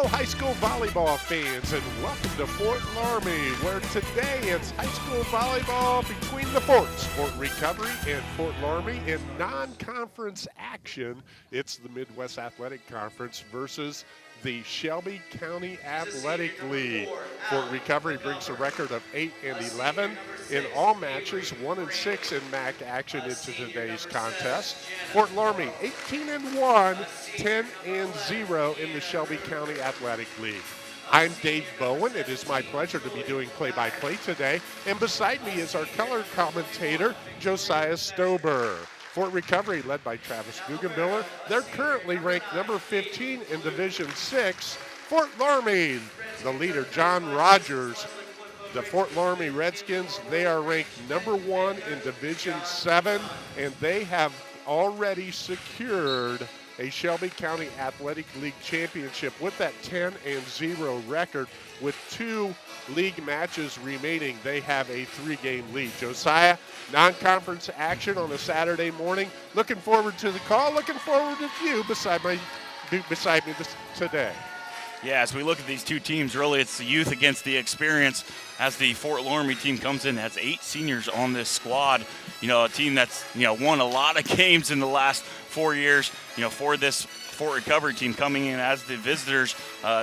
high school volleyball fans, and welcome to Fort Loramie, where today it's high school volleyball between the forts, Fort Recovery and Fort Loramie. In non-conference action, it's the Midwest Athletic Conference versus the Shelby County Athletic League. Fort Recovery brings a record of 8-11 in all matches, 1-6 in MAC action into today's contest. Fort Loramie 18-1, 10-0 in the Shelby County Athletic League. I'm Dave Bowen. It is my pleasure to be doing play-by-play today, and beside me is our color commentator, Josiah Stober. Fort Recovery, led by Travis Guggenbiller. They're currently ranked number 15 in Division 6. Fort Loramie, the leader, John Rogers. The Fort Loramie Redskins, they are ranked number 1 in Division 7, and they have already secured a Shelby County Athletic League championship with that 10-0 record. With 2 league matches remaining, they have a 3-game lead. Josiah, non-conference action on a Saturday morning. Looking forward to the call. Looking forward to you beside me today. Yeah, as we look at these two teams, really it's the youth against the experience as the Fort Loramie team comes in. Has 8 seniors on this squad. A team that's, won a lot of games in the last 4 years. For this Fort Recovery team coming in as the visitors,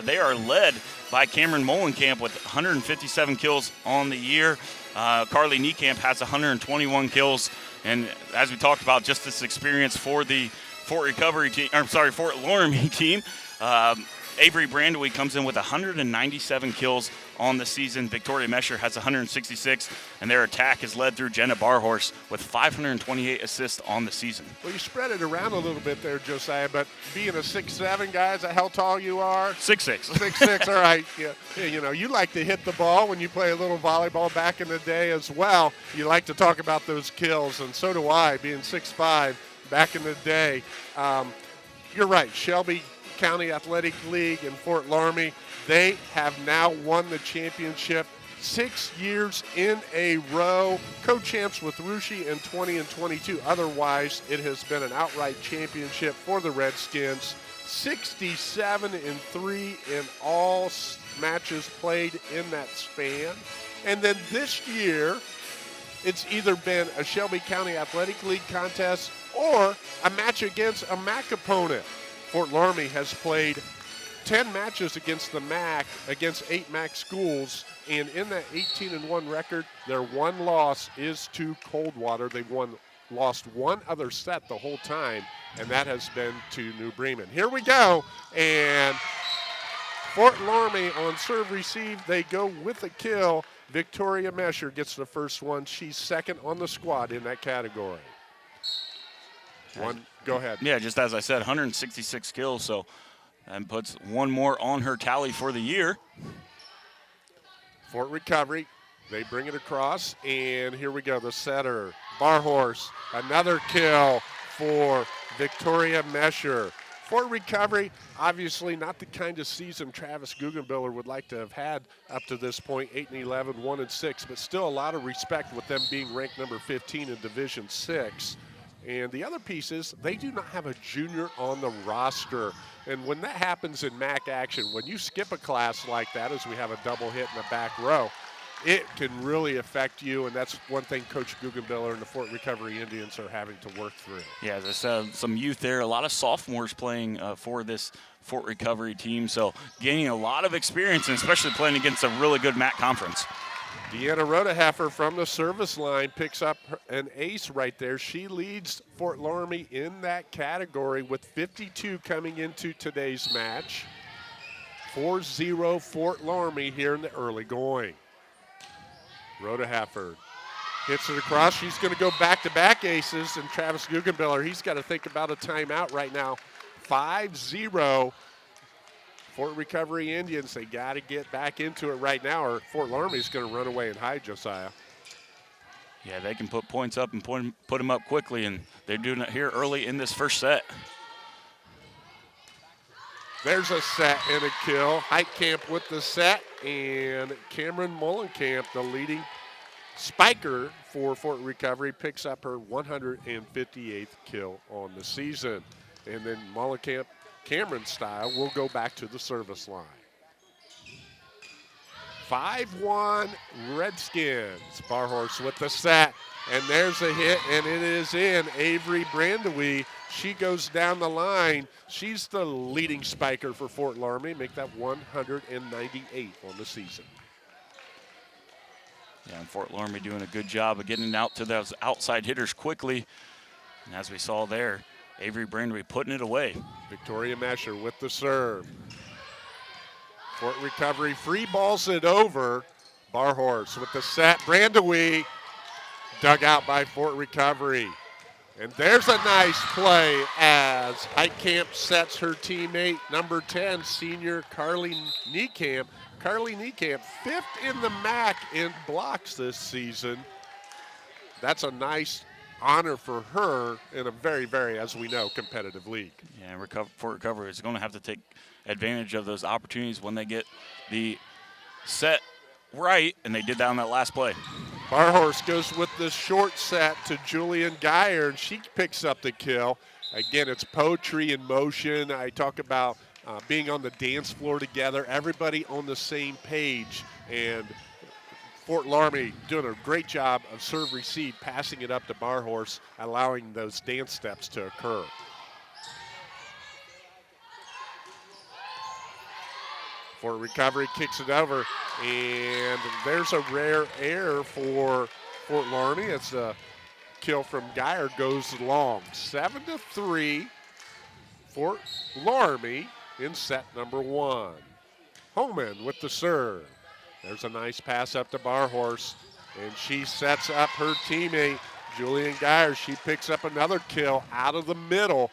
they are led by Cameron Molenkamp with 157 kills on the year. Carly Niekamp has 121 kills. And as we talked about, just this experience for the Fort Loramie team. Avery Brandewey comes in with 197 kills on the season. Victoria Mesher has 166, and their attack is led through Jenna Barhorse with 528 assists on the season. Well, you spread it around a little bit there, Josiah, but being a 6'7" guy, is that how tall you are? 6'6". 6'6", all right. Yeah, you like to hit the ball when you play a little volleyball back in the day as well. You like to talk about those kills, and so do I, being 6'5", back in the day. You're right, Shelby County Athletic League in Fort Loramie, they have now won the championship 6 years in a row. Co-champs with Russia in 20 and 22. Otherwise, it has been an outright championship for the Redskins. 67-3 in all matches played in that span. And then this year, it's either been a Shelby County Athletic League contest or a match against a MAC opponent. Fort Loramie has played 10 matches against the MAC, against 8 MAC schools, and in that 18-1 record, their one loss is to Coldwater. They've lost one other set the whole time, and that has been to New Bremen. Here we go, and Fort Loramie on serve receive, they go with a kill. Victoria Mesher gets the first one. She's second on the squad in that category. Go ahead. Yeah, just as I said, 166 kills, so that puts one more on her tally for the year. Fort Recovery, they bring it across, and here we go, the setter, Barhorse, another kill for Victoria Mesher. Fort Recovery, obviously not the kind of season Travis Guggenbiller would like to have had up to this point, 8-11, 1-6, but still a lot of respect with them being ranked number 15 in Division 6. And the other piece is they do not have a junior on the roster. And when that happens in MAC action, when you skip a class like that, as we have a double hit in the back row, it can really affect you. And that's one thing Coach Guggenbiller and the Fort Recovery Indians are having to work through. Yeah, as I said, some youth there, a lot of sophomores playing for this Fort Recovery team. So gaining a lot of experience, and especially playing against a really good MAC conference. Deanna Rodeheffer from the service line picks up an ace right there. She leads Fort Loramie in that category with 52 coming into today's match. 4-0 Fort Loramie here in the early going. Rodeheffer hits it across. She's going to go back-to-back aces, and Travis Guggenbiller, he's got to think about a timeout right now. 5-0. Fort Recovery Indians, they got to get back into it right now, or Fort Loramie is going to run away and hide, Josiah. Yeah, they can put points up and put them up quickly, and they're doing it here early in this first set. There's a set and a kill. Heitkamp with the set, and Cameron Molenkamp, the leading spiker for Fort Recovery, picks up her 158th kill on the season. And then Molenkamp Cameron style, will go back to the service line. 5-1 Redskins. Barhorse with the set, and there's a hit, and it is in. Avery Brandewie, she goes down the line. She's the leading spiker for Fort Loramie, make that 198 on the season. Yeah, and Fort Loramie doing a good job of getting out to those outside hitters quickly. And as we saw there, Avery Brandewie putting it away. Victoria Mesher with the serve. Fort Recovery free balls it over. Barhorse with the set. Brandewie dug out by Fort Recovery. And there's a nice play as Heitkamp sets her teammate, number 10, senior Carly Niekamp. Carly Niekamp, 5th in the MAC in blocks this season. That's a nice honor for her in a very, very, as we know, competitive league. Yeah, Fort Recovery is going to have to take advantage of those opportunities when they get the set right, and they did that on that last play. Barhorse goes with the short set to Julian Geyer, and she picks up the kill. Again, it's poetry in motion. I talk about being on the dance floor together, everybody on the same page, and Fort Loramie doing a great job of serve receive, passing it up to Barhorse, allowing those dance steps to occur. Fort Recovery kicks it over, and there's a rare error for Fort Loramie. It's a kill from Geyer, goes long. 7-3, Fort Loramie in set number 1. Homan with the serve. There's a nice pass up to Barhorse, and she sets up her teammate, Julian Geyer. She picks up another kill out of the middle.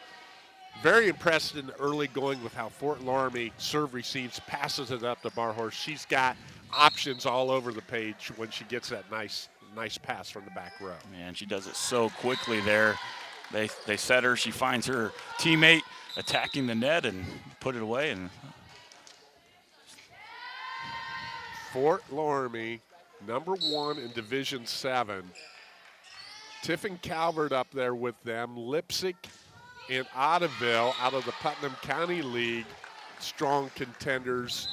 Very impressed in the early going with how Fort Loramie serve receives, passes it up to Barhorse. She's got options all over the page when she gets that nice pass from the back row. Man, she does it so quickly there. They set her. She finds her teammate attacking the net and put it away. And Fort Loramie, number 1 in Division 7. Tiffin Calvert up there with them. Lipsick and Ottoville out of the Putnam County League, strong contenders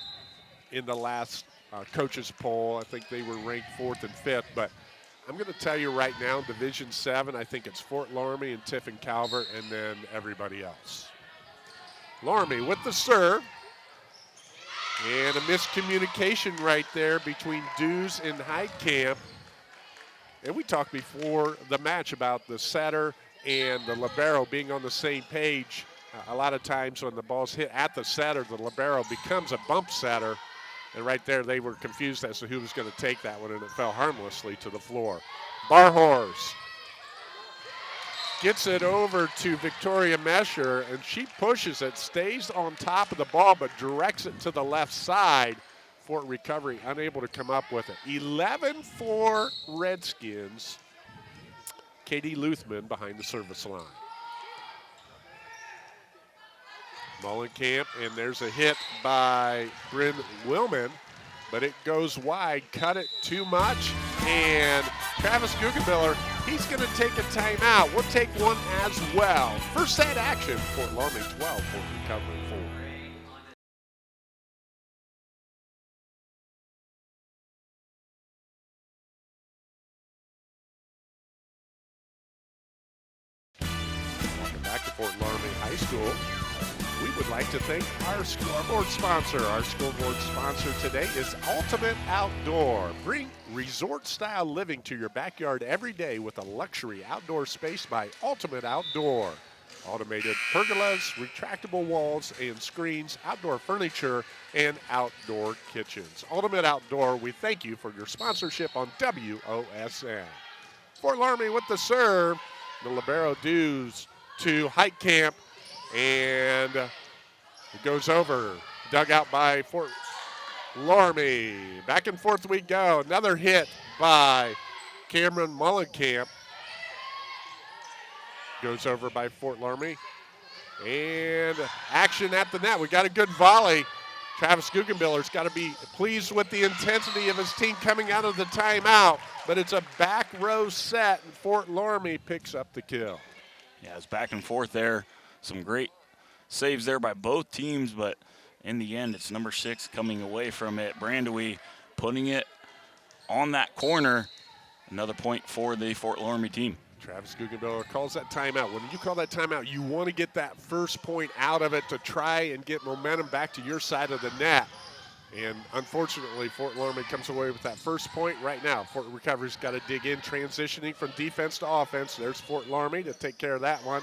in the last coaches poll. I think they were ranked 4th and 5th, but I'm going to tell you right now, Division 7, I think it's Fort Loramie and Tiffin Calvert, and then everybody else. Loramie with the serve. And a miscommunication right there between Dews and Heitkamp. And we talked before the match about the setter and the libero being on the same page. A lot of times when the ball's hit at the setter, the libero becomes a bump setter. And right there, they were confused as to who was going to take that one, and it fell harmlessly to the floor. Barhorse gets it over to Victoria Mesher, and she pushes it, stays on top of the ball, but directs it to the left side. Fort Recovery unable to come up with it. 11-4 Redskins. Katie Luthman behind the service line. Mullenkamp, and there's a hit by Bryn Willman, but it goes wide, cut it too much, and Travis Guggenbiller, he's going to take a timeout. We'll take one as well. First set action, Fort Loramie 12, Fort Recovery 4. Welcome back to Fort Loramie High School. We would like to thank our scoreboard sponsor. Our scoreboard sponsor today is Ultimate Outdoor. Bring resort-style living to your backyard every day with a luxury outdoor space by Ultimate Outdoor. Automated pergolas, retractable walls and screens, outdoor furniture, and outdoor kitchens. Ultimate Outdoor, we thank you for your sponsorship on WOSN. Fort Loramie with the serve. The libero Dews to Heitkamp. And it goes over, dug out by Fort Loramie. Back and forth we go. Another hit by Cameron Mullenkamp. Goes over by Fort Loramie. And action at the net. We got a good volley. Travis Guggenbiller's got to be pleased with the intensity of his team coming out of the timeout. But it's a back row set, and Fort Loramie picks up the kill. Yeah, it's back and forth there. Some great saves there by both teams, but in the end, it's number 6 coming away from it. Brandewie putting it on that corner. Another point for the Fort Loramie team. Travis Guggenbiller calls that timeout. When you call that timeout, you want to get that first point out of it to try and get momentum back to your side of the net. And unfortunately, Fort Loramie comes away with that first point right now. Fort Recovery's got to dig in, transitioning from defense to offense. There's Fort Loramie to take care of that one.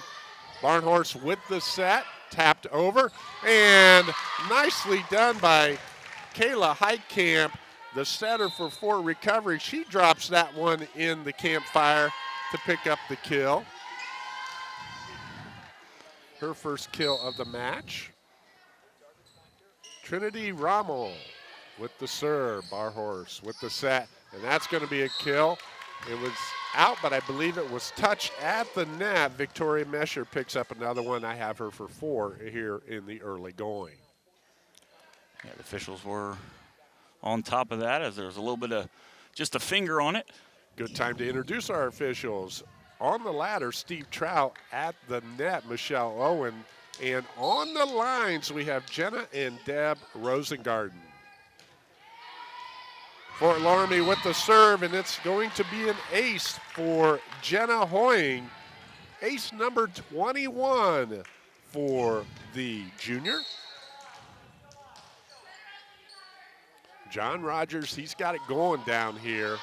Barnhorst with the set, tapped over, and nicely done by Kayla Heitkamp, the setter for Fort Recovery. She drops that one in the campfire to pick up the kill. Her first kill of the match. Trinity Rommel with the serve. Barhorse with the set, and that's going to be a kill. It was out, but I believe it was touched at the net. Victoria Mesher picks up another one. I have her for 4 here in the early going. Yeah, the officials were on top of that as there was a little bit of just a finger on it. Good time to introduce our officials. On the ladder, Steve Trout. At the net, Michelle Owen. And on the lines, we have Jenna and Deb Rosengarten. Fort Loramie with the serve, and it's going to be an ace for Jenna Hoying. Ace number 21 for the junior. John Rogers, he's got it going down here.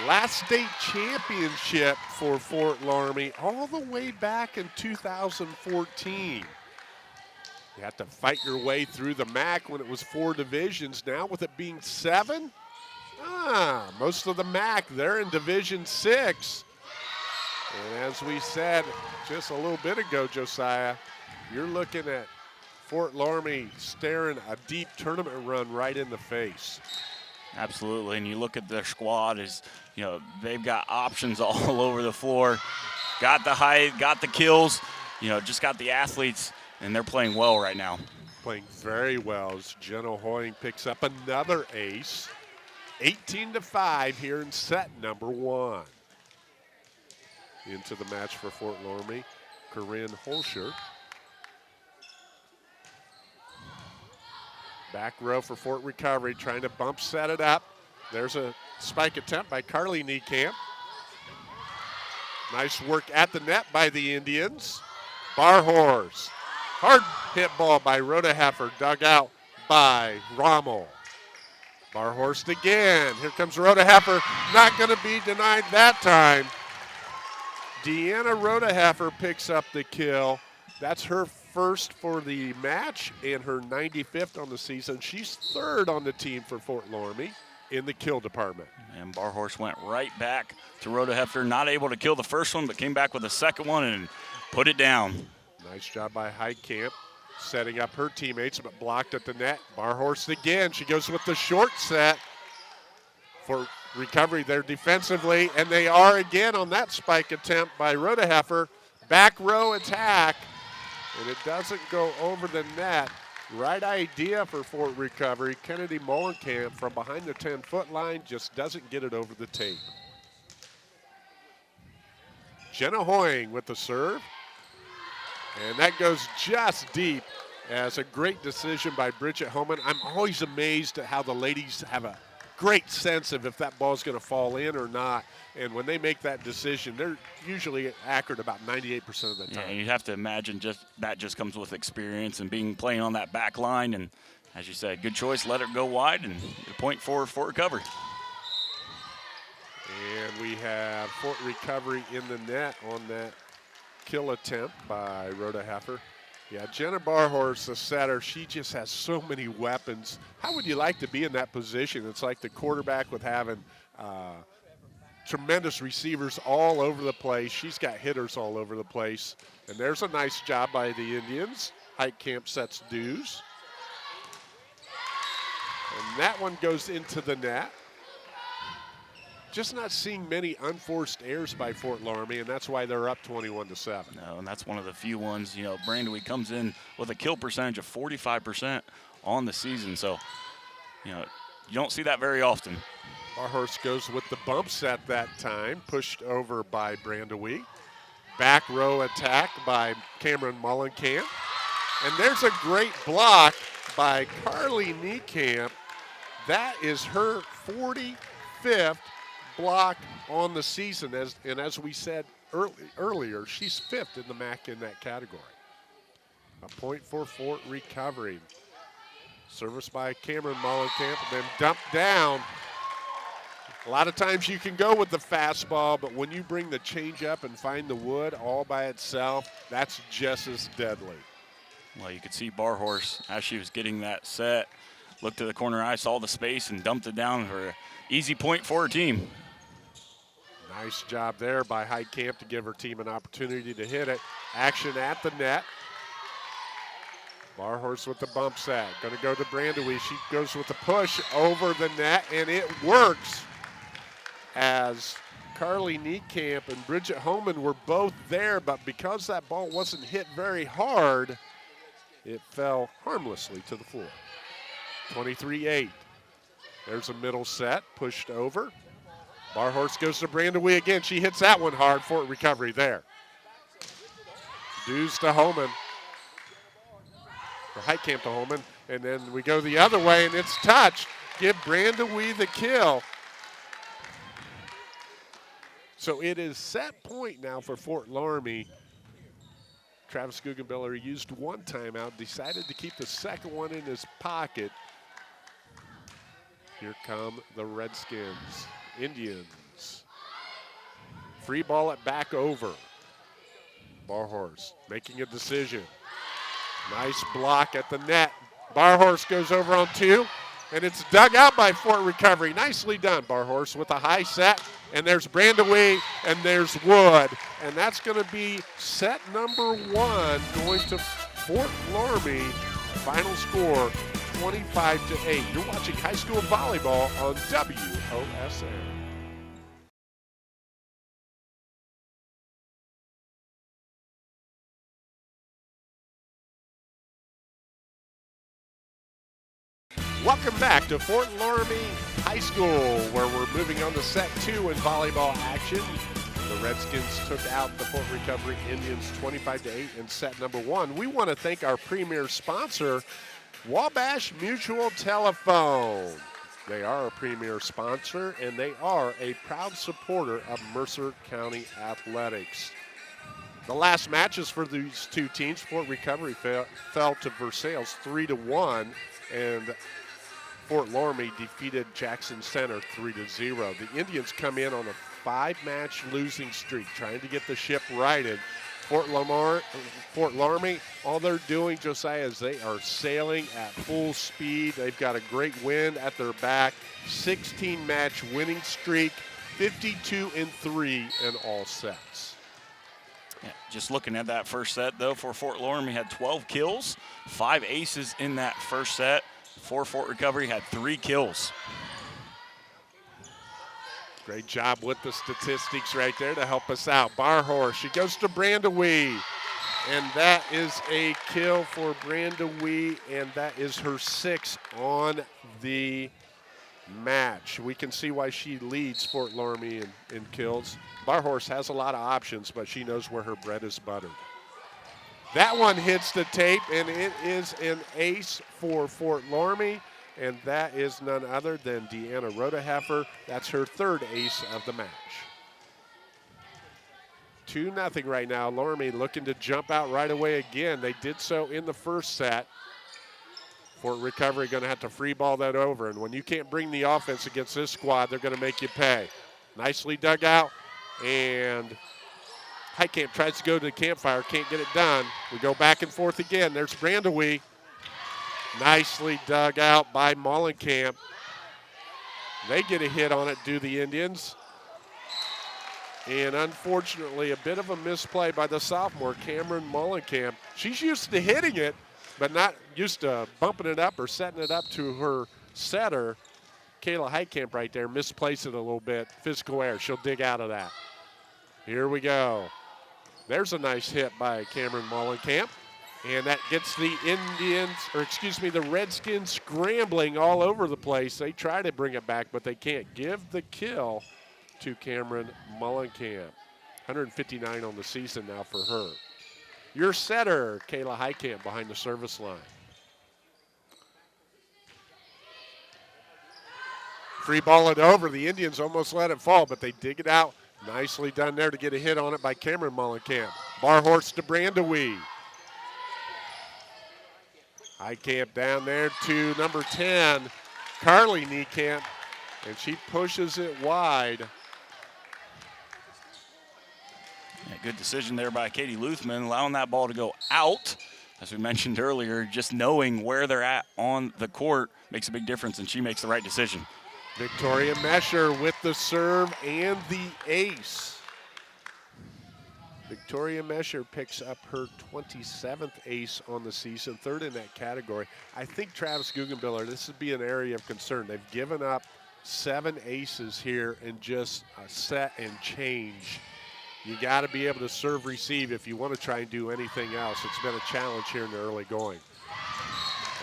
Last state championship for Fort Loramie all the way back in 2014. You have to fight your way through the MAC when it was 4 divisions. Now with it being 7, most of the MAC, they're in Division 6. And as we said just a little bit ago, Josiah, you're looking at Fort Loramie staring a deep tournament run right in the face. Absolutely, and you look at their squad is, they've got options all over the floor. Got the height, got the kills, just got the athletes, and they're playing well right now. Playing very well as Jenna Hoying picks up another ace. 18-5 here in set number 1. Into the match for Fort Loramie, Corinne Holscher. Back row for Fort Recovery, trying to bump set it up. There's a spike attempt by Carly Niekamp. Nice work at the net by the Indians. Barhorse. Hard hit ball by Rhoda Heffer, dug out by Rommel. Barhorst again. Here comes Rhoda Heffer. Not going to be denied that time. Deanna Rhoda Heffer picks up the kill. That's her first for the match and her 95th on the season. She's 3rd on the team for Fort Loramie in the kill department. And Barhorse went right back to Rhoda Hefter, not able to kill the first one, but came back with the second one and put it down. Nice job by Heitkamp, setting up her teammates, but blocked at the net. Barhorse again. She goes with the short set for Recovery there defensively, and they are again on that spike attempt by Rhoda Heffer. Back row attack. And it doesn't go over the net. Right idea for Fort Recovery. Kennedy Mullenkamp from behind the 10-foot line just doesn't get it over the tape. Jenna Hoying with the serve. And that goes just deep as a great decision by Bridget Homan. I'm always amazed at how the ladies have a great sense of if that ball's going to fall in or not. And when they make that decision, they're usually accurate about 98% of the time. Yeah, you have to imagine that just comes with experience and playing on that back line. And as you said, good choice, let it go wide and the point for Fort Recovery. And we have Fort Recovery in the net on that kill attempt by Rhoda Heffer. Yeah, Jenna Barhorse, the setter, she just has so many weapons. How would you like to be in that position? It's like the quarterback with having tremendous receivers all over the place. She's got hitters all over the place. And there's a nice job by the Indians. Heitkamp sets dues. And that one goes into the net. Just not seeing many unforced errors by Fort Loramie, and that's why they're up 21-7. No, and that's one of the few ones, Brandewie comes in with a kill percentage of 45% on the season. So, you don't see that very often. Barhorse goes with the bump set that time, pushed over by Brandewie. Back row attack by Cameron Mullenkamp. And there's a great block by Carly Niekamp. That is her 45th block on the season. As we said earlier, she's 5th in the MAC in that category. A point for Fort Recovery. Service by Cameron Mollenkamp and then dumped down. A lot of times you can go with the fastball, but when you bring the changeup and find the wood all by itself, that's just as deadly. Well, you could see Barhorse as she was getting that set, looked to the corner eye, saw the space, and dumped it down for an easy point for her team. Nice job there by Heitkamp to give her team an opportunity to hit it. Action at the net. Barhorse with the bump set. Going to go to Brandewie. She goes with the push over the net, and it works as Carly Niekamp and Bridget Homan were both there, but because that ball wasn't hit very hard, it fell harmlessly to the floor. 23-8. There's a middle set, pushed over. Barhorse goes to Brandewie again. She hits that one hard. Fort Recovery there. Dews to Homan. Or Heitkamp to Homan. And then we go the other way, and it's touched. Give Brandewie the kill. So it is set point now for Fort Loramie. Travis Guggenbiller used one timeout, decided to keep the second one in his pocket. Here come the Redskins. Indians. Free ball it back over. Barhorse making a decision. Nice block at the net. Barhorse goes over on two, and it's dug out by Fort Recovery. Nicely done, Barhorse, with a high set. And there's Brandewie, and there's Wood. And that's going to be set number one going to Fort Loramie. Final score, 25-8. You're watching high school volleyball on WOSN. Welcome back to Fort Loramie High School, where we're moving on to set two in volleyball action. The Redskins took out the Fort Recovery Indians 25-8 in set number one. We want to thank our premier sponsor, Wabash Mutual Telephone. They are a premier sponsor, and they are a proud supporter of Mercer County Athletics. The last matches for these two teams, Fort Recovery fell to Versailles 3-1, and Fort Loramie defeated Jackson Center 3-0. The Indians come in on a 5-match losing streak, trying to get the ship righted. Fort Loramie, all they're doing, Josiah, is they are sailing at full speed. They've got a great wind at their back. 16-match winning streak, 52-3 in all sets. Yeah, just looking at that first set, though, for Fort Loramie had 12 kills, 5 aces in that first set. For Fort Recovery had 3 kills. Great job with the statistics right there to help us out. Barhorse, she goes to Brandewie, and that is a kill for Brandewie, and that is her 6th on the match. We can see why she leads Fort Loramie in kills. Barhorse has a lot of options, but she knows where her bread is buttered. That one hits the tape, and it is an ace for Fort Loramie, and that is none other than Deanna Rodeheffer. That's her 3rd ace of the match. 2-0 right now. Loramie looking to jump out right away again. They did so in the first set. Fort Recovery going to have to free ball that over, and when you can't bring the offense against this squad, they're going to make you pay. Nicely dug out, and Heitkamp tries to go to the campfire, can't get it done. We go back and forth again. There's Brandewie. Nicely dug out by Mollenkamp. They get a hit on it, do the Indians. And unfortunately, a bit of a misplay by the sophomore, Cameron Mollenkamp. She's used to hitting it, but not used to bumping it up or setting it up to her setter. Kayla Heitkamp right there misplaced it a little bit. Physical error. She'll dig out of that. Here we go. There's a nice hit by Cameron Mollenkamp. And that gets the the Redskins scrambling all over the place. They try to bring it back, but they can't. Give the kill to Cameron Mollenkamp. 159 on the season now for her. your setter, Kayla Heitkamp, behind the service line. Free ball it over. The Indians almost let it fall, but they dig it out. Nicely done there to get a hit on it by Cameron Mullenkamp. Bar horse to Brandewee. Heitkamp down there to number 10, Carly Niekamp, and she pushes it wide. Yeah, good decision there by Katie Luthman, allowing that ball to go out. As we mentioned earlier, just knowing where they're at on the court makes a big difference, and she makes the right decision. Victoria Mesher with the serve and the ace. Victoria Mesher picks up her 27th ace on the season, third in that category. I think Travis Guggenbiller, this would be an area of concern. They've given up 7 aces here in just a set and change. You got to be able to serve receive if you want to try and do anything else. It's been a challenge here in the early going.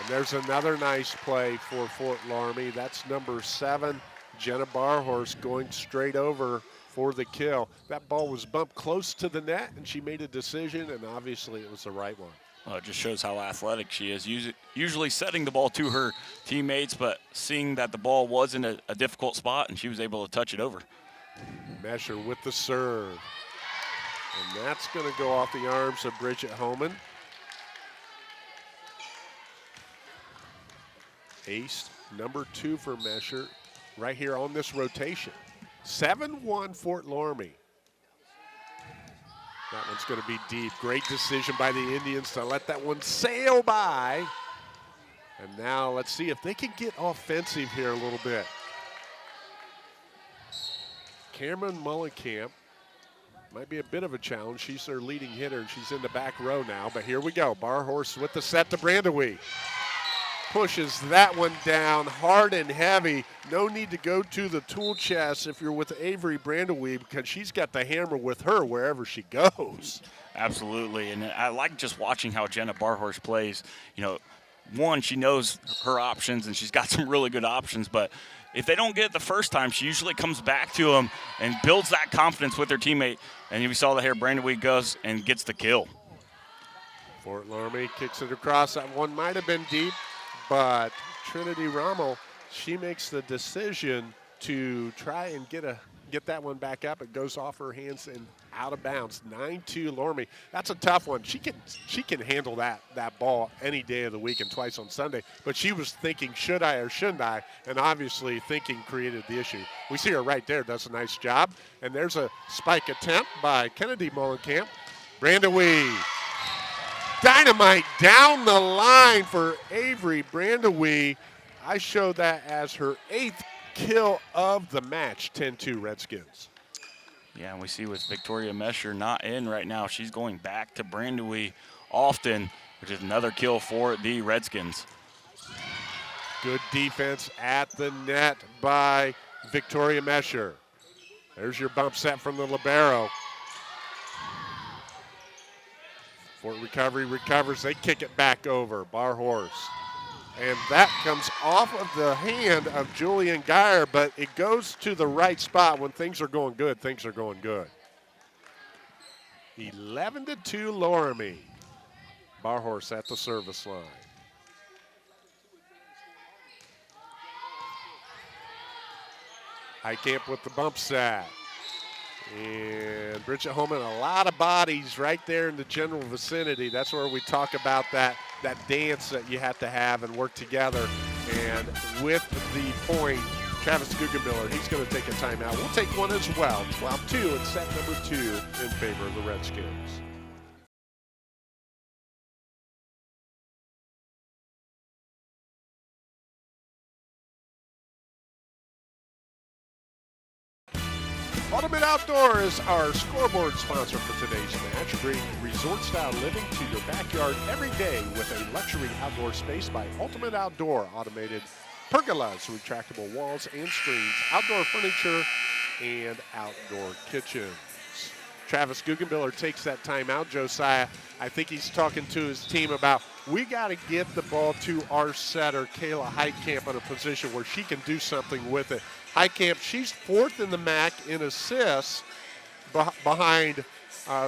And there's another nice play for Fort Loramie. That's number 7, Jenna Barhorse, going straight over for the kill. That ball was bumped close to the net, and she made a decision, and obviously it was the right one. Well, it just shows how athletic she is. Usually setting the ball to her teammates, but seeing that the ball was in a difficult spot, and she was able to touch it over. Mesher with the serve. And that's going to go off the arms of Bridget Homan. Ace number 2 for Mesher right here on this rotation. 7-1 Fort Loramie. That one's going to be deep. Great decision by the Indians to let that one sail by. And now let's see if they can get offensive here a little bit. Cameron Mullenkamp might be a bit of a challenge. She's their leading hitter, and she's in the back row now. But here we go. Barhorse with the set to Brandewee. Pushes that one down hard and heavy. No need to go to the tool chest if you're with Avery Brandewee, because she's got the hammer with her wherever she goes. Absolutely, and I like just watching how Jenna Barhorse plays. You know, one, she knows her options, and she's got some really good options, but if they don't get it the first time, she usually comes back to them and builds that confidence with her teammate. And we saw that here, Brandewee goes and gets the kill. Fort Loramie kicks it across. That one might have been deep, but Trinity Rommel, she makes the decision to try and get that one back up. It goes off her hands and out of bounds. 9-2 Loramie. That's a tough one. She can handle that ball any day of the week and twice on Sunday. But she was thinking, should I or shouldn't I? And obviously thinking created the issue. We see her right there, does a nice job. And there's a spike attempt by Kennedy Mullenkamp. Brandewee. Dynamite down the line for Avery Brandewee. I show that as her 8th kill of the match, 10-2 Redskins. Yeah, and we see with Victoria Mesher not in right now, she's going back to Brandewee often, which is another kill for the Redskins. Good defense at the net by Victoria Mesher. There's your bump set from the libero. Fort Recovery recovers. They kick it back over. Barhorse. And that comes off of the hand of Julian Geyer, but it goes to the right spot. When things are going good, things are going good. 11-2 Loramie. Barhorse at the service line. Heitkamp with the bump set. And Bridget Holman, a lot of bodies right there in the general vicinity. That's where we talk about that dance that you have to have and work together. And with the point, Travis Guggenbiller, he's going to take a timeout. We'll take one as well. 12-2 and set number 2 in favor of the Redskins. Ultimate Outdoor is our scoreboard sponsor for today's match. Bring resort-style living to your backyard every day with a luxury outdoor space by Ultimate Outdoor. Automated pergolas, retractable walls and screens, outdoor furniture, and outdoor kitchens. Travis Guggenbiller takes that timeout. Josiah, I think he's talking to his team about, we got to get the ball to our setter, Kayla Heitkamp, in a position where she can do something with it. Heitkamp, she's 4th in the MAC in assists behind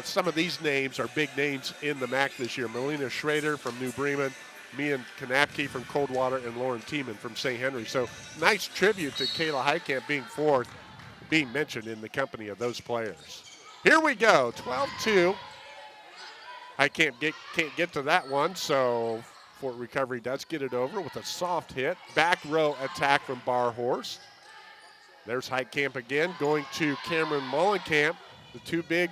Some of these names are big names in the MAC this year. Melina Schrader from New Bremen, Mian Kanapke from Coldwater, and Lauren Tiemann from St. Henry. So nice tribute to Kayla Heitkamp being fourth, being mentioned in the company of those players. Here we go, 12-2. Heitkamp can't get to that one, so Fort Recovery does get it over with a soft hit. Back row attack from Barhorse. There's Heitkamp again, going to Cameron Mullenkamp, the two big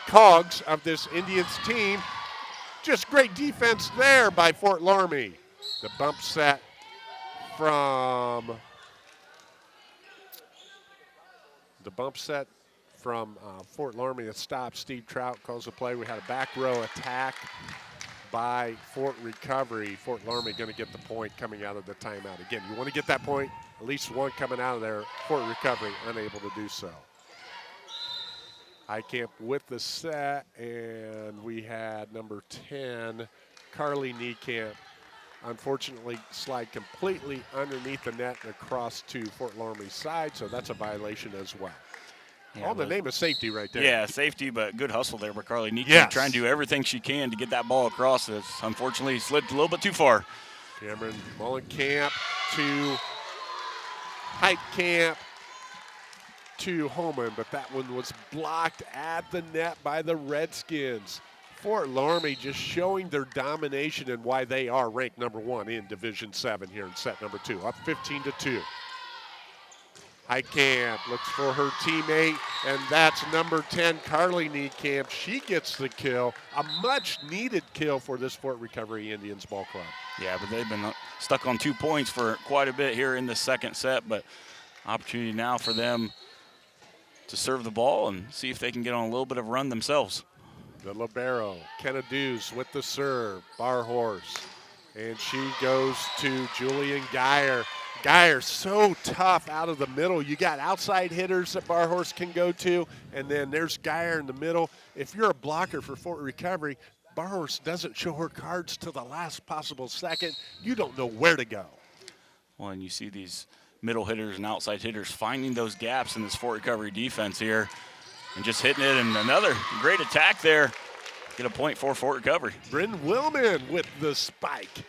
cogs of this Indians team. Just great defense there by Fort Loramie. The bump set from Fort Loramie that stopped. Steve Trout calls the play. We had a back row attack by Fort Recovery. Fort Loramie going to get the point coming out of the timeout. Again, you want to get that point, at least one coming out of there. Fort Recovery unable to do so. Heitkamp with the set, and we had number 10, Carly Niekamp, unfortunately slide completely underneath the net and across to Fort Loramie's side, so that's a violation as well. Yeah, all in the name of safety right there. Yeah, safety, but good hustle there by Carly Niekamp, trying to do everything she can to get that ball across. It's unfortunately slid a little bit too far. Cameron Mullenkamp to Heitkamp to Holman, but that one was blocked at the net by the Redskins. Fort Loramie just showing their domination and why they are ranked number 1 in Division 7 here in set number 2, up 15-2. Heitkamp looks for her teammate, and that's number 10, Carly Niekamp. She gets the kill, a much-needed kill for this Fort Recovery Indians ball club. Yeah, but they've been stuck on 2 points for quite a bit here in the second set, but opportunity now for them to serve the ball and see if they can get on a little bit of a run themselves. The libero, Kenna Dews with the serve, Barhorse, and she goes to Julian Geyer. Geyer so tough out of the middle. You got outside hitters that Barhorse can go to, and then there's Geyer in the middle. If you're a blocker for Fort Recovery, Barhorse doesn't show her cards till the last possible second. You don't know where to go. Well, and you see these middle hitters and outside hitters finding those gaps in this Fort Recovery defense here and just hitting it, and another great attack there. Get a point for Fort Recovery. Bryn Willman with the spike.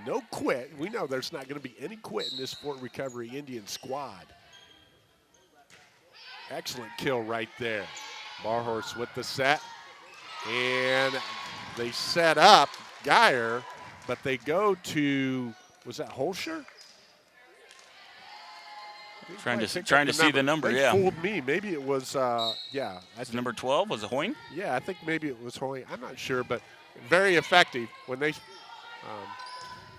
No quit. We know there's not going to be any quit in this Fort Recovery Indian squad. Excellent kill right there. Barhorse with the set, and they set up Geyer, but they go to, was that Holscher? Trying to see the number, they fooled me. Maybe it was, yeah. Number 12, was it Hoyne? Yeah, I think maybe it was Hoyne. I'm not sure, but very effective when they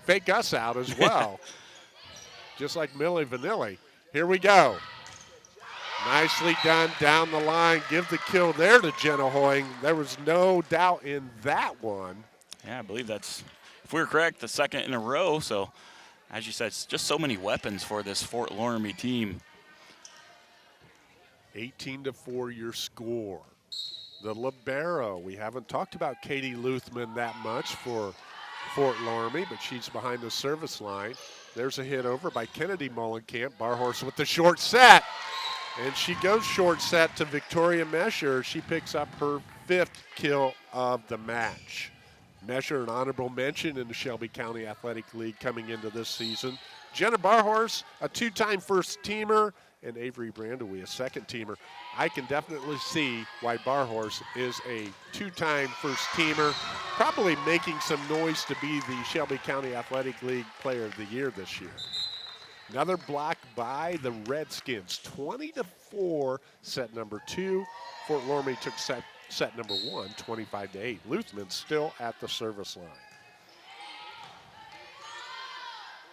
fake us out as well. Just like Millie Vanilli. Here we go. Nicely done down the line. Give the kill there to Jenna Hoyne. There was no doubt in that one. Yeah, I believe that's, if we're correct, the second in a row. So, as you said, it's just so many weapons for this Fort Loramie team. 18-4 your score. The libero, we haven't talked about Katie Luthman that much for Fort Loramie, but she's behind the service line. There's a hit over by Kennedy Mullenkamp. Barhorse with the short set. And she goes short set to Victoria Mesher. She picks up her 5th kill of the match. Mesher, an honorable mention in the Shelby County Athletic League coming into this season. Jenna Barhorse, a 2-time first-teamer, and Avery Brandewy, a second-teamer. I can definitely see why Barhorse is a 2-time first-teamer, probably making some noise to be the Shelby County Athletic League Player of the Year this year. Another block by the Redskins, 20-4, set number 2. Fort Loramie took set number 1, 25-8. Luthman still at the service line.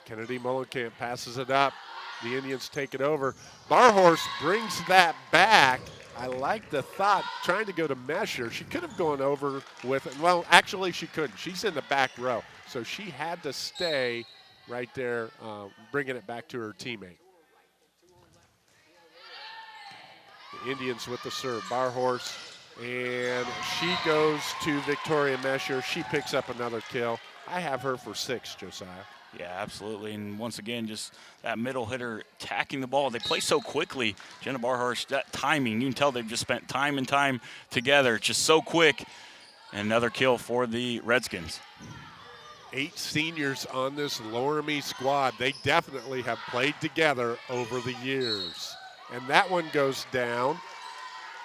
Kennedy Mullenkamp passes it up. The Indians take it over. Barhorse brings that back. I like the thought, trying to go to Mesher. She could have gone over with it. Well, actually she couldn't. She's in the back row. So she had to stay right there, bringing it back to her teammate. The Indians with the serve. Barhorse, and she goes to Victoria Mesher. She picks up another kill. I have her for 6, Josiah. Yeah, absolutely. And once again, just that middle hitter attacking the ball. They play so quickly. Jenna Barhorst, that timing, you can tell they've just spent time and time together. It's just so quick. And another kill for the Redskins. 8 seniors on this Loramie squad. They definitely have played together over the years. And that one goes down.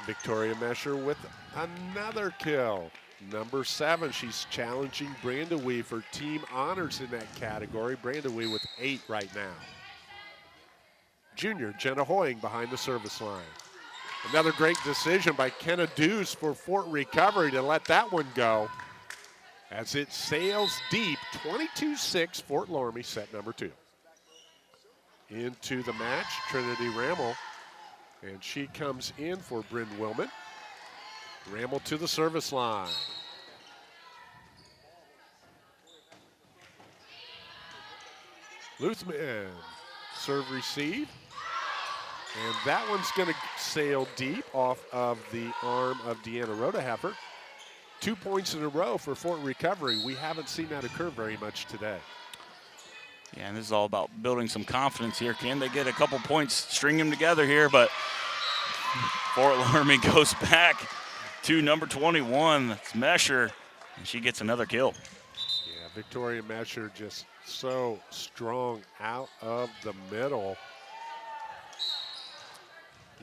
Victoria Mesher with another kill. Number 7, she's challenging Brandewee for team honors in that category. Brandewee with 8 right now. Junior Jenna Hoying behind the service line. Another great decision by Kenna Dews for Fort Recovery to let that one go as it sails deep. 22-6 Fort Loramie, set number 2. Into the match, Trinity Rammel, and she comes in for Bryn Willman. Rammel to the service line. Luthman, serve receive. And that one's going to sail deep off of the arm of Deanna Rodeheffer. 2 points in a row for Fort Recovery. We haven't seen that occur very much today. Yeah, and this is all about building some confidence here. Can they get a couple points, string them together here? But Fort Loramie goes back to number 21, that's Mesher, and she gets another kill. Yeah, Victoria Mesher just so strong out of the middle.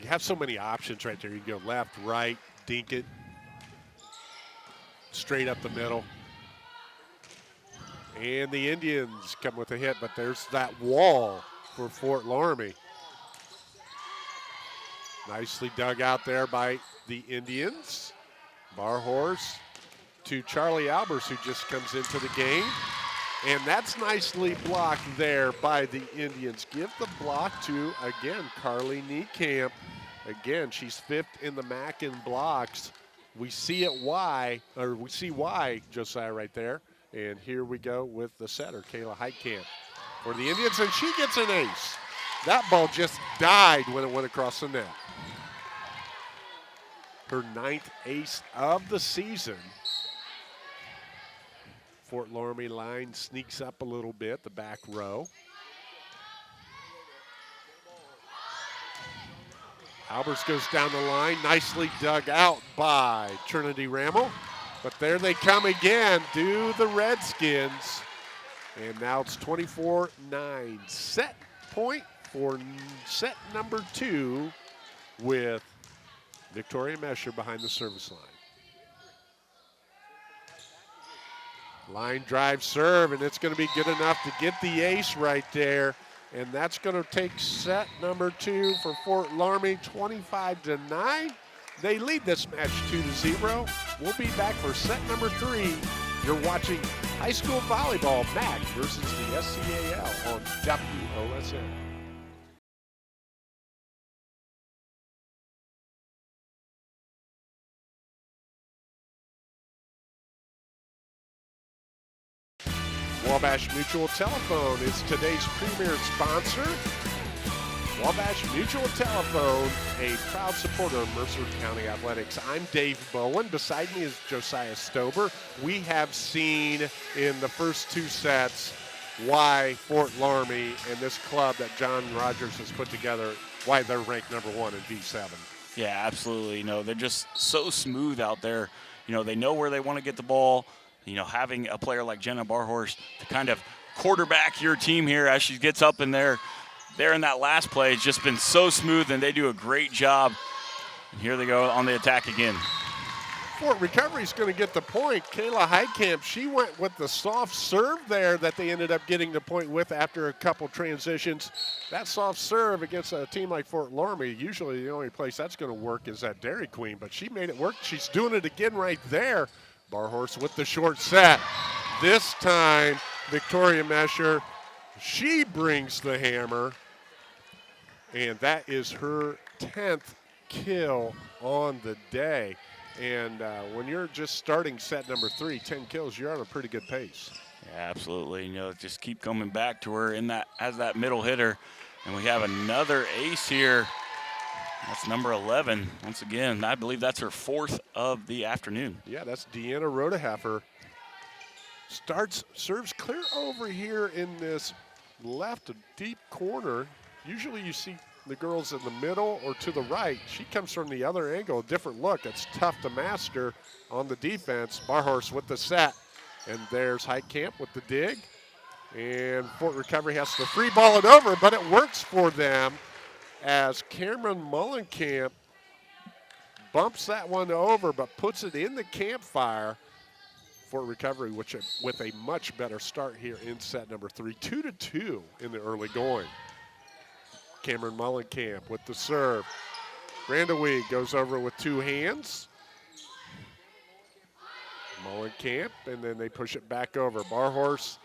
You have so many options right there. You can go left, right, dink it, straight up the middle. And the Indians come with a hit, but there's that wall for Fort Loramie. Nicely dug out there by the Indians. Barhorse to Charlie Albers, who just comes into the game. And that's nicely blocked there by the Indians. Give the block to, again, Carly Niekamp. Again, she's 5th in the MAC in blocks. We see why, Josiah, right there. And here we go with the setter, Kayla Heitkamp, for the Indians, and she gets an ace. That ball just died when it went across the net. Her 9th ace of the season. Fort Loramie line sneaks up a little bit, the back row. Albers goes down the line, nicely dug out by Trinity Rammel. But there they come again, do the Redskins. And now it's 24-9. Set point for set number 2 with Victoria Mesher behind the service line. Line drive serve, and it's going to be good enough to get the ace right there. And that's going to take set number 2 for Fort Loramie, 25-9. They lead this match 2-0. We'll be back for set number 3. You're watching high school volleyball, MAC versus the SCAL on WOSN. Wabash Mutual Telephone is today's premier sponsor. Wabash Mutual Telephone, a proud supporter of Mercer County Athletics. I'm Dave Bowen. Beside me is Josiah Stober. We have seen in the first 2 sets why Fort Loramie and this club that John Rogers has put together, why they're ranked number 1 in D7. Yeah, absolutely. You know, they're just so smooth out there. You know, they know where they want to get the ball. You know, having a player like Jenna Barhorst to kind of quarterback your team here as she gets up in there in that last play, it's just been so smooth, and they do a great job. And here they go on the attack again. Fort Recovery's going to get the point. Kayla Heitkamp, she went with the soft serve there that they ended up getting the point with after a couple transitions. That soft serve against a team like Fort Loramie, usually the only place that's going to work is at Dairy Queen, but she made it work. She's doing it again right there. Barhorse with the short set. This time, Victoria Mesher, she brings the hammer, and that is her 10th kill on the day. And when you're just starting set number 3, 10 kills, you're on a pretty good pace. Yeah, absolutely. You know, just keep coming back to her in that as that middle hitter. And we have another ace here. That's number 11. Once again, I believe that's her 4th of the afternoon. Yeah, that's Deanna Rodeheffer Serves clear over here in this left deep corner. Usually you see the girls in the middle or to the right. She comes from the other angle, a different look. It's tough to master on the defense. Barhorse with the set. And there's Heitkamp with the dig. And Fort Recovery has to free ball it over, but it works for them as Cameron Mullenkamp bumps that one over, but puts it in the campfire. Fort Recovery, which with a much better start here in set number 3, 2-2 in the early going. Cameron Mullenkamp with the serve. Brandewee goes over with 2 hands. Mullenkamp, and then they push it back over. Barhorse,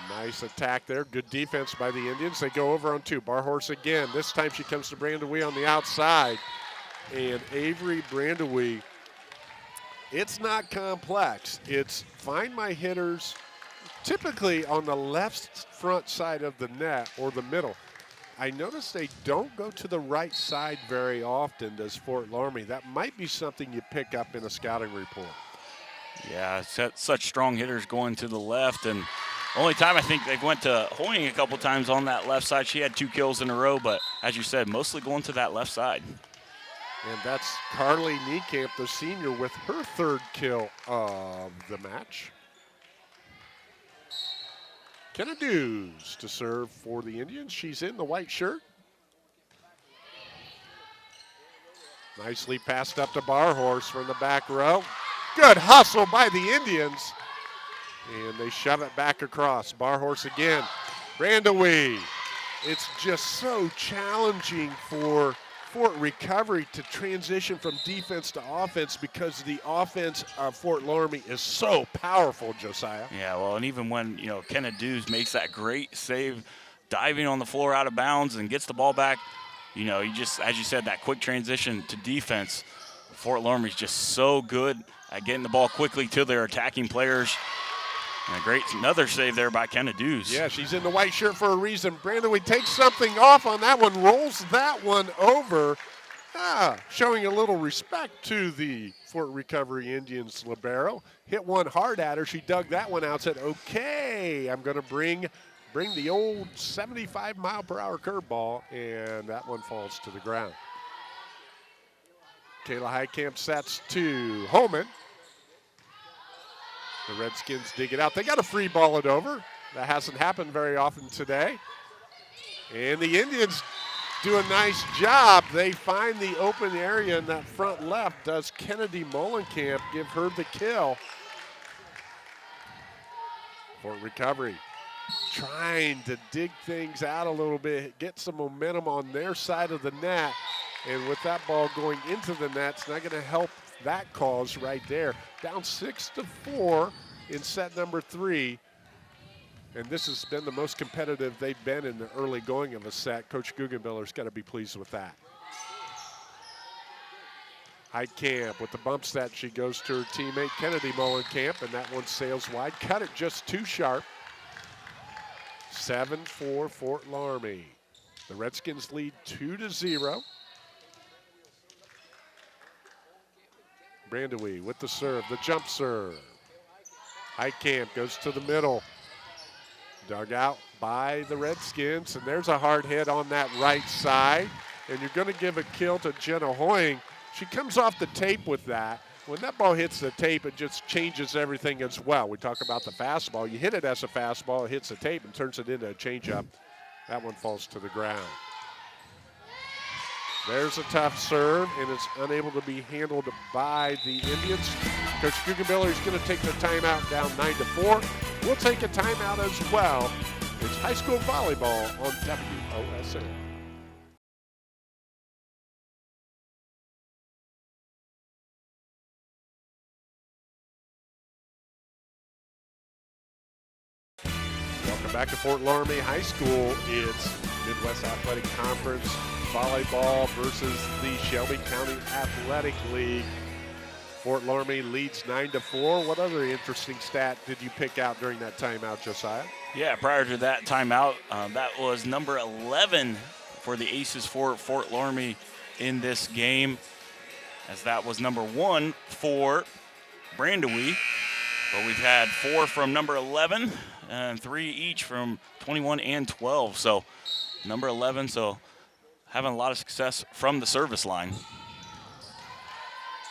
nice attack there. Good defense by the Indians. They go over on 2. Barhorse again. This time she comes to Brandewee on the outside. And Avery Brandewee, it's not complex. It's find my hitters typically on the left front side of the net or the middle. I notice they don't go to the right side very often, does Fort Loramie. That might be something you pick up in a scouting report. Yeah, such strong hitters going to the left. And only time I think they went to Hoying a couple times on that left side. She had 2 kills in a row, but as you said, mostly going to that left side. And that's Carly Niekamp, the senior, with her 3rd kill of the match. Kennedews to serve for the Indians. She's in the white shirt. Nicely passed up to Barhorse from the back row. Good hustle by the Indians. And they shove it back across. Barhorse again. Brandewee. It's just so challenging for Fort Recovery to transition from defense to offense because the offense of Fort Loramie is so powerful, Josiah. Yeah, well, and even when, Kennedews makes that great save, diving on the floor out of bounds and gets the ball back, you just, as you said, that quick transition to defense, Fort Loramie's just so good at getting the ball quickly to their attacking players. And another save there by Kennedews. Yeah, she's in the white shirt for a reason. Brandewee takes something off on that one, rolls that one over. Showing a little respect to the Fort Recovery Indians libero. Hit one hard at her. She dug that one out, said, okay, I'm going to bring the old 75-mile-per-hour curveball, and that one falls to the ground. Kayla Heitkamp sets to Holman. The Redskins dig it out. They got to free ball it over. That hasn't happened very often today. And the Indians do a nice job. They find the open area in that front left. Does Kennedy Mullenkamp give her the kill? Fort Recovery trying to dig things out a little bit, get some momentum on their side of the net. And with that ball going into the net, it's not going to help that cause right there. Down 6-4 in set number 3. And this has been the most competitive they've been in the early going of a set. Coach Guggenbiller's got to be pleased with that. Heitkamp with the bump set. She goes to her teammate Kennedy Mullenkamp, and that one sails wide. Cut it just too sharp. 7-4 Fort Loramie. The Redskins lead 2-0. Brandewee with the serve, the jump serve. Heitkamp goes to the middle. Dug out by the Redskins, and there's a hard hit on that right side. And you're going to give a kill to Jenna Hoying. She comes off the tape with that. When that ball hits the tape, it just changes everything as well. We talk about the fastball. You hit it as a fastball, it hits the tape and turns it into a changeup. That one falls to the ground. There's a tough serve, and it's unable to be handled by the Indians. Coach Guggenbiller is going to take the timeout down 9-4. We'll take a timeout as well. It's high school volleyball on WOSN. Welcome back to Fort Loramie High School. It's Midwest Athletic Conference volleyball versus the Shelby County Athletic League. Fort Loramie leads 9-4. What other interesting stat did you pick out during that timeout, Josiah? Yeah, prior to that timeout, that was number 11 for the Aces for Fort Loramie in this game, as that was number 1 for Brandewee. But we've had 4 from number 11 and 3 each from 21 and 12. So number 11, so having a lot of success from the service line.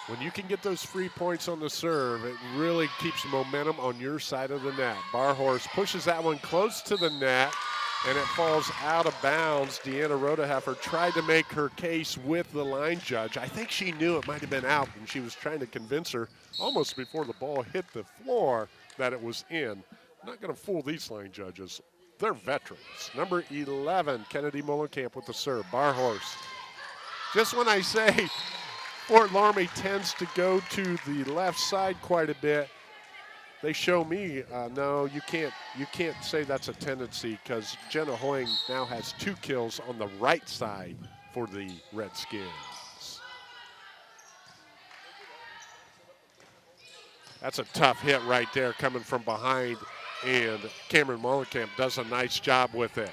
When you can get those free points on the serve, it really keeps momentum on your side of the net. Barhorse pushes that one close to the net, and it falls out of bounds. Deanna Rodeheffer tried to make her case with the line judge. I think she knew it might have been out, and she was trying to convince her almost before the ball hit the floor that it was in. I'm not going to fool these line judges. They're veterans. Number 11, Kennedy Mullenkamp with the serve. Barhorse. Just when I say Fort Loramie tends to go to the left side quite a bit, they show me, no, you can't say that's a tendency, because Jenna Hoying now has 2 kills on the right side for the Redskins. That's a tough hit right there coming from behind, and Cameron Mullenkamp does a nice job with it.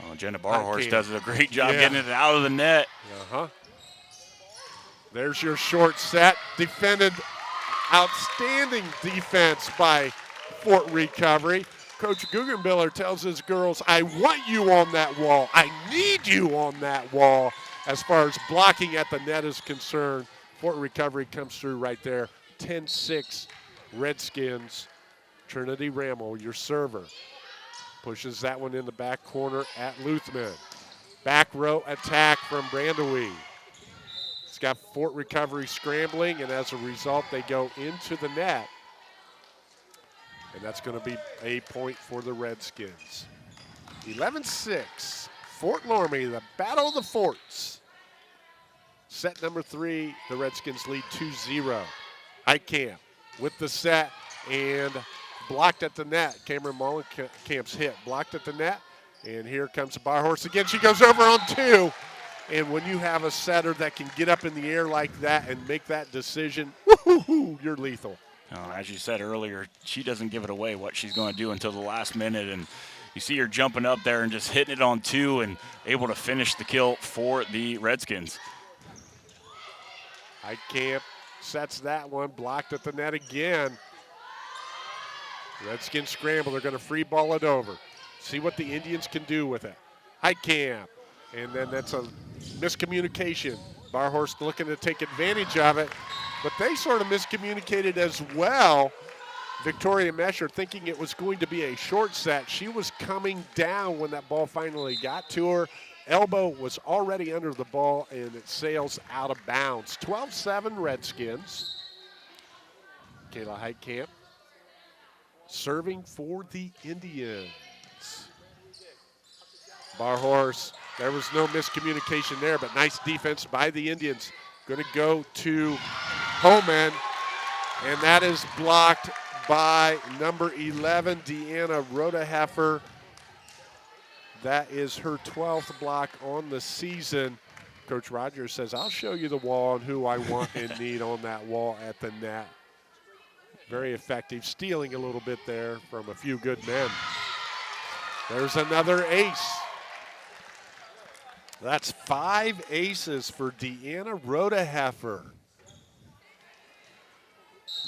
Oh, Jenna Barhorse does a great job getting it out of the net. There's your short set. Defended. Outstanding defense by Fort Recovery. Coach Guggenbiller tells his girls, I want you on that wall. I need you on that wall. As far as blocking at the net is concerned, Fort Recovery comes through right there. 10-6 Redskins. Trinity Rammel, your server, pushes that one in the back corner at Luthman. Back row attack from Brandewee. It's got Fort Recovery scrambling, and as a result, they go into the net. And that's going to be a point for the Redskins. 11-6, Fort Loramie, the Battle of the Forts. Set number 3, the Redskins lead 2-0. Heitkamp with the set and blocked at the net. Cameron Mullenkamp's hit, blocked at the net. And here comes Barhorse again. She goes over on 2. And when you have a setter that can get up in the air like that and make that decision, woo-hoo-hoo, you're lethal. As you said earlier, she doesn't give it away what she's going to do until the last minute. And you see her jumping up there and just hitting it on 2 and able to finish the kill for the Redskins. Heitkamp sets that one, blocked at the net again. Redskins scramble. They're going to free ball it over. See what the Indians can do with it. Heitkamp. And then that's a miscommunication. Barhorse looking to take advantage of it, but they sort of miscommunicated as well. Victoria Mesher thinking it was going to be a short set. She was coming down when that ball finally got to her. Elbow was already under the ball, and it sails out of bounds. 12-7 Redskins. Kayla Heitkamp serving for the Indians. Barhorse, there was no miscommunication there, but nice defense by the Indians. Going to go to Homan, and that is blocked by number 11, Deanna Rodeheffer. That is her 12th block on the season. Coach Rogers says, I'll show you the wall and who I want and need on that wall at the net. Very effective, stealing a little bit there from a few good men. There's another ace. That's 5 aces for Deanna Rodeheffer.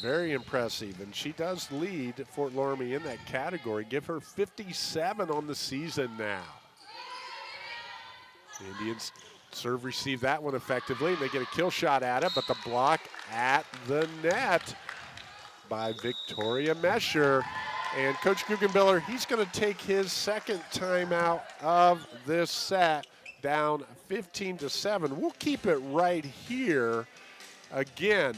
Very impressive, and she does lead Fort Loramie in that category. Give her 57 on the season now. The Indians serve receive that one effectively, and they get a kill shot at it, but the block at the net by Victoria Mesher. And Coach Guggenbiller, he's going to take his second timeout of this set, down 15-7. We'll keep it right here. Again,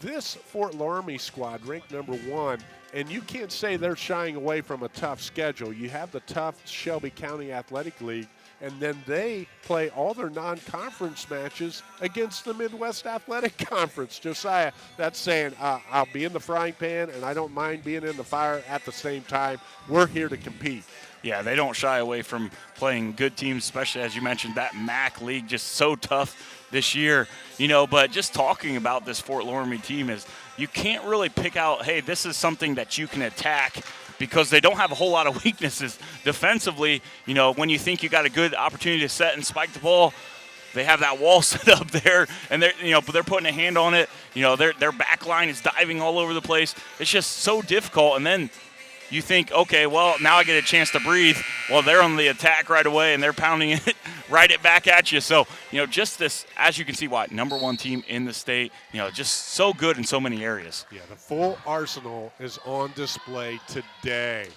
this Fort Loramie squad ranked number 1, and you can't say they're shying away from a tough schedule. You have the tough Shelby County Athletic League, and then they play all their non-conference matches against the Midwest Athletic Conference. Josiah, that's saying I'll be in the frying pan, and I don't mind being in the fire at the same time. We're here to compete. Yeah, they don't shy away from playing good teams, especially, as you mentioned, that MAC league, just so tough this year. But just talking about this Fort Loramie team is you can't really pick out, hey, this is something that you can attack, because they don't have a whole lot of weaknesses defensively. When you think you got a good opportunity to set and spike the ball, they have that wall set up there, and they're putting a hand on it. Their back line is diving all over the place. It's just so difficult. And then you think, okay, well, now I get a chance to breathe. Well, they're on the attack right away, and they're pounding it right back at you. So, just this, as you can see, #1 team in the state, just so good in so many areas. Yeah, the full arsenal is on display today.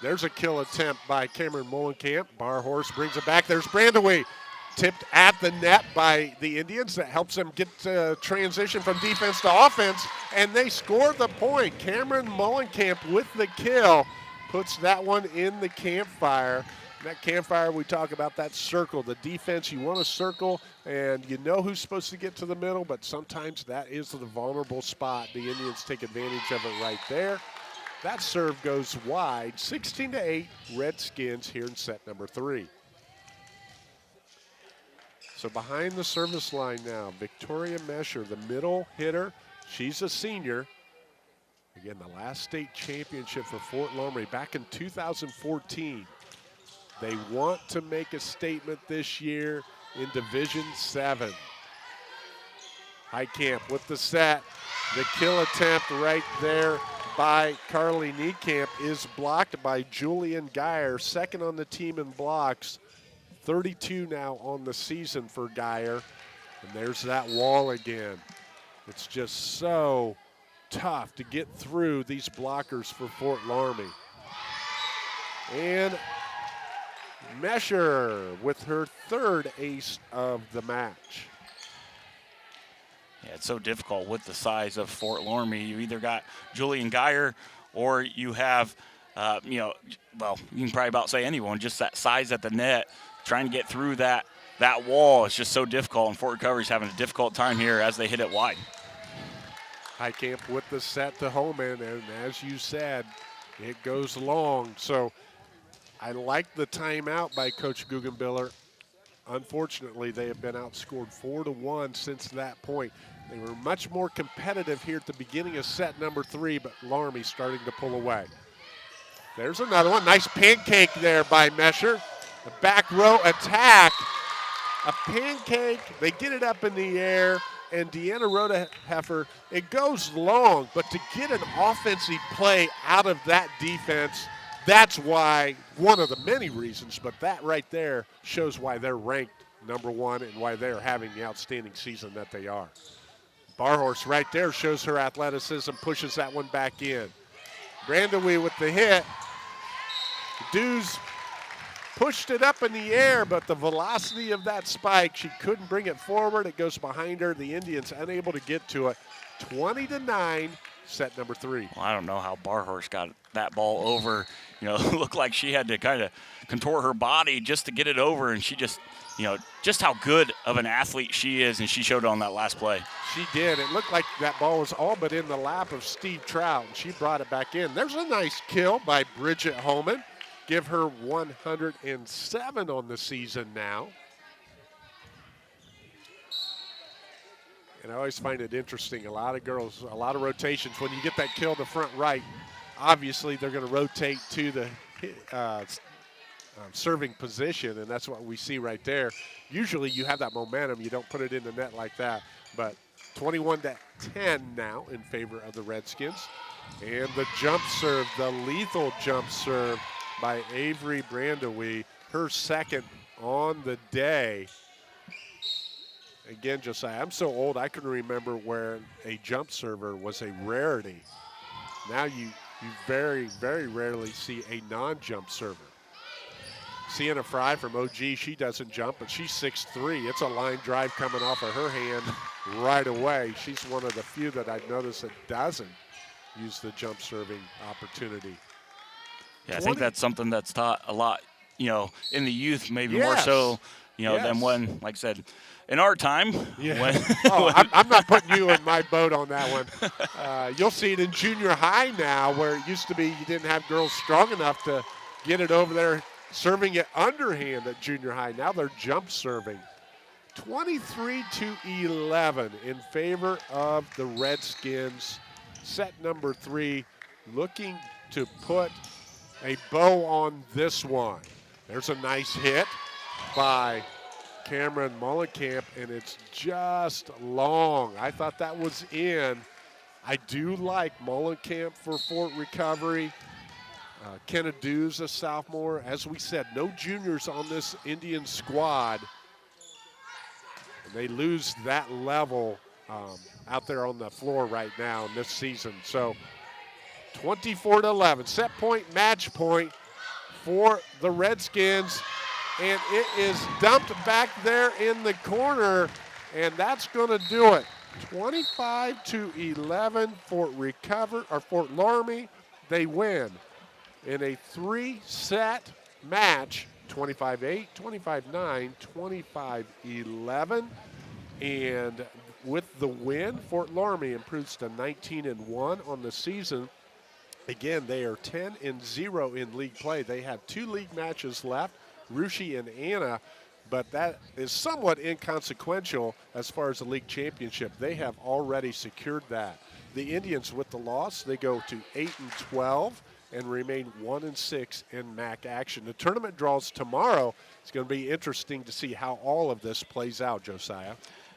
There's a kill attempt by Cameron Mullenkamp. Barhorse brings it back. There's Brandaway. Tipped at the net by the Indians. That helps them get transition from defense to offense, and they score the point. Cameron Mullenkamp with the kill puts that one in the campfire. That campfire, we talk about that circle. The defense, you want to circle, and you know who's supposed to get to the middle, but sometimes that is the vulnerable spot. The Indians take advantage of it right there. That serve goes wide, 16-8, Redskins here in set number 3. So behind the service line now, Victoria Mesher, the middle hitter. She's a senior. Again, the last state championship for Fort Loramie back in 2014. They want to make a statement this year in Division 7. Highcamp with the set. The kill attempt right there by Carly Niekamp is blocked by Julian Geyer, second on the team in blocks. 32 now on the season for Geyer. And there's that wall again. It's just so tough to get through these blockers for Fort Loramie. And Mesher with her third ace of the match. Yeah, it's so difficult with the size of Fort Loramie. You either got Julian Geyer or you have, you can probably about say anyone, just that size at the net. Trying to get through that wall is just so difficult, and Fort Recovery's having a difficult time here as they hit it wide. Highcamp with the set to Holman, and as you said, it goes long. So I like the timeout by Coach Guggenbiller. Unfortunately, they have been outscored 4-1 since that point. They were much more competitive here at the beginning of set number 3, but Loramie starting to pull away. There's another one. Nice pancake there by Mesher. The back row attack, a pancake, they get it up in the air, and Deanna Rodeheffer, it goes long, but to get an offensive play out of that defense, that's why, one of the many reasons, but that right there shows why they're ranked #1 and why they're having the outstanding season that they are. Barhorse right there shows her athleticism, pushes that one back in. Brandaway with the hit. Dews pushed it up in the air, but the velocity of that spike, she couldn't bring it forward. It goes behind her. The Indians unable to get to it. 20-9, set number 3. Well, I don't know how Barhorse got that ball over. It looked like she had to kind of contort her body just to get it over, and she just, just how good of an athlete she is, and she showed it on that last play. She did. It looked like that ball was all but in the lap of Steve Trout, and she brought it back in. There's a nice kill by Bridget Holman. Give her 107 on the season now. And I always find it interesting. A lot of girls, a lot of rotations. When you get that kill to front right, obviously they're going to rotate to the serving position, and that's what we see right there. Usually you have that momentum. You don't put it in the net like that. But 21-10 now in favor of the Redskins. And the jump serve, the lethal jump serve by Avery Brandaway, her second on the day. Again, Josiah, I'm so old I can remember where a jump server was a rarity. Now you very, very rarely see a non-jump server. Sienna Fry from OG, she doesn't jump, but she's 6'3". It's a line drive coming off of her hand right away. She's one of the few that I've noticed that doesn't use the jump serving opportunity. Yeah, I think that's something that's taught a lot, in the youth, maybe more so, than when, like I said, in our time. Yeah. When I'm not putting you in my boat on that one. You'll see it in junior high now, where it used to be you didn't have girls strong enough to get it over there, serving it underhand at junior high. Now they're jump serving. 23-11 in favor of the Redskins. Set number 3, looking to put a bow on this one. There's a nice hit by Cameron Mullenkamp, and it's just long. I thought that was in. I do like Mullenkamp for Fort Recovery. Kennedu's a sophomore. As we said, no juniors on this Indian squad. And they lose that level out there on the floor right now in this season. So 24-11, set point, match point for the Redskins. And it is dumped back there in the corner, and that's going to do it. 25-11, Fort Loramie. They win in a 3-set match, 25-8, 25-9, 25-11. And with the win, Fort Loramie improves to 19-1 on the season. Again, they are 10-0 in league play. They have 2 league matches left, Russia and Anna, but that is somewhat inconsequential as far as the league championship. They have already secured that. The Indians, with the loss, they go to 8-12 and remain 1-6 in MAC action. The tournament draws tomorrow. It's going to be interesting to see how all of this plays out, Josiah.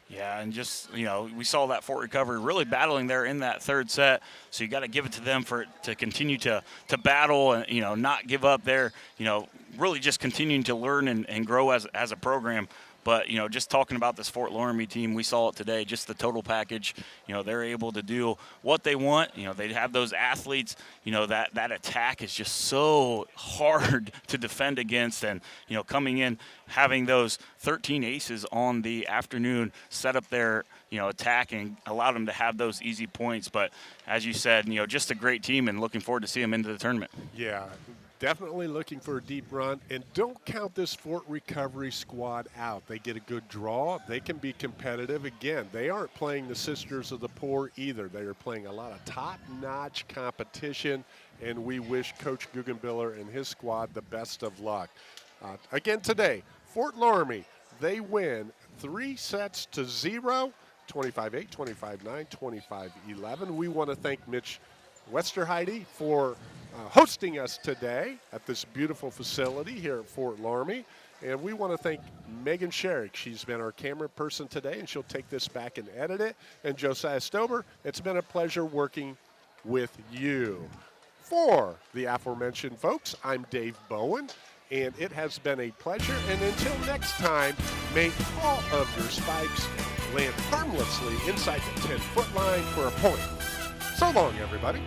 Yeah, and just, we saw that Fort Recovery really battling there in that third set. So you got to give it to them to continue to battle and, not give up there, really just continuing to learn and grow as a program. But, just talking about this Fort Loramie team, we saw it today, just the total package. They're able to do what they want. They have those athletes. That attack is just so hard to defend against. And, coming in, having those 13 aces on the afternoon set up their, attack and allow them to have those easy points. But as you said, just a great team and looking forward to see them into the tournament. Yeah. Definitely looking for a deep run, and don't count this Fort Recovery squad out. They get a good draw. They can be competitive. Again, they aren't playing the Sisters of the Poor either. They are playing a lot of top-notch competition, and we wish Coach Guggenbiller and his squad the best of luck. Again today, Fort Loramie, they win 3-0, 25-8, 25-9, 25-11. We want to thank Mitch Westerheide for hosting us today at this beautiful facility here at Fort Loramie. And we want to thank Megan Sherrick. She's been our camera person today, and she'll take this back and edit it. And Josiah Stober, it's been a pleasure working with you. For the aforementioned folks, I'm Dave Bowen, and it has been a pleasure. And until next time, may all of your spikes land harmlessly inside the 10-foot line for a point. So long, everybody.